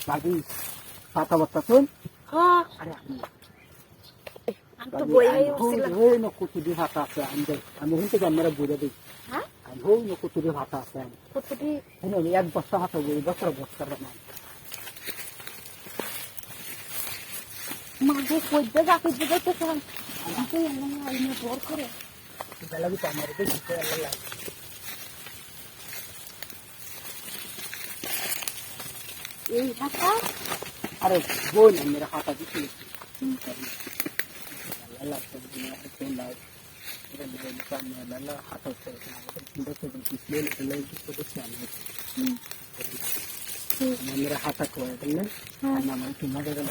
বাকি পাতা বাত্তা শুন হ্যাঁ আরে আমি তো বইয়াই উঠছিলাম। ওই না কুতুরি ভাতা আছে আমি হুন থেকে আমরা বুঝে দিই হ্যাঁ আমি হই না কুতুরি ভাতা আছে কতটি আমি এক বস্তা ভাতা বই বছর বস্তা না মাঝে কইতে যাকে দিতে চান আমি তো এমন আইনে বর করে বেলা কি আমার দেখতে লাগে এই হাতা আরে বই না মেরা হাতা দিতে لا تبدي حتى لا إذا كان لا حتى تبدي تسليل ولا يجي بس يعني أنا مرة حتى كويس ولا أنا ما يمكن ما أقدر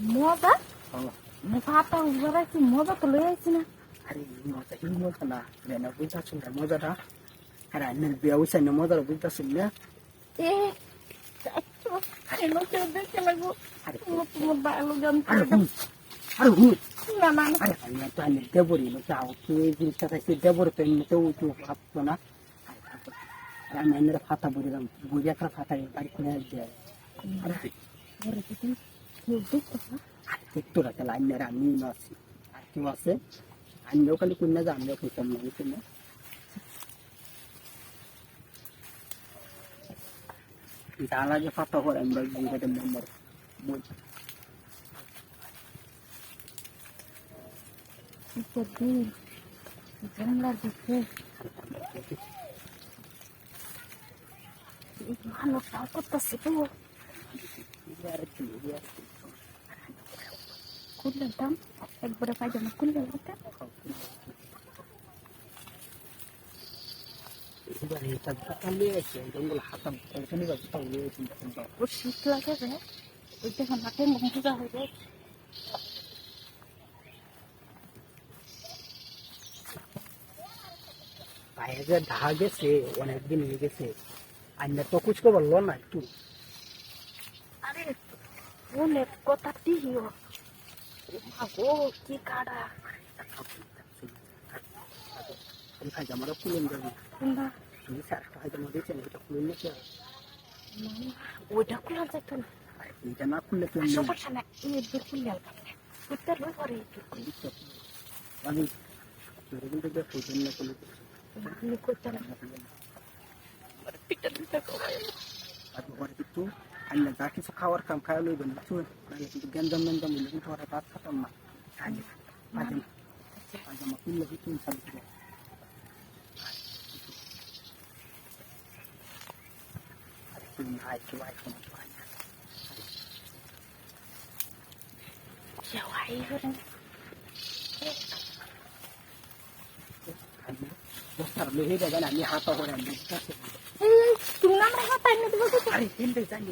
موضة مفاتة وزرع في موضة كلها سنة hari موضة هي موضة لا لأن بيتا سنة موضة ده hari أنا البيعوي سنة موضة بيتا سنة إيه hari lo coba kalau hari mau balu ganti hari hut না না আরে আমি তো আনি দেবরি না যাও তুই এই জিনিসটা খাইছি দেবর পেন তো উঁচু ভাবতো না আর আমি এনে ফাতা বলিলাম বুঝে একটা ফাতা বাড়ি খুলে দিয়ে আরে দেখতো রাতে লাইনের আমি আছি আর কেউ আছে আমিও খালি কুন্না যা আমিও খেতাম না বুঝছি না জানা যে ফাতা করে আমরা বুঝে মেম্বার বুঝ jadi jangan lagi ke mana takut tas itu kuda tam berapa jam kuda kita Ibarat kita kali aja jangan hatam kalau ni bagus tahu ni tentang usia lagi ya itu kan makin mungkin dah ya পায়ে যে ঢা গেছে অনেকদিন হয়ে গেছে আইনা তো কুচকে বললো না একটু আরে অনেক কথা দিও মাগো কি কাড়া পায়জামাটা খুলে যাবি না তুমি স্যার পায়জামা দিয়েছেন এটা খুলে নিতে ওইটা খুলে যেত না এটা না খুললে কেমন সমস্যা না এই খুলে উত্তর করে আমি কিন্তু দেখো জন্য খুলে ini kucing pikir kita kau আর ঘরে কিন্তু আইনা যা কিছু খাওয়ার কাম খাওয়া লইবেন বুঝছো নাহলে কিন্তু গেঞ্জাম মেঞ্জাম হইলে কিন্তু ওরা ভাত খাতাম না পায়জামা খুললে কিন্তু ইনশাল দিব jauh air বস্তার লইয়ে যাবেন আমি হাতা করে আমি তুমি না আমার হাত আইনে দেবো আরে হিন্দে জানি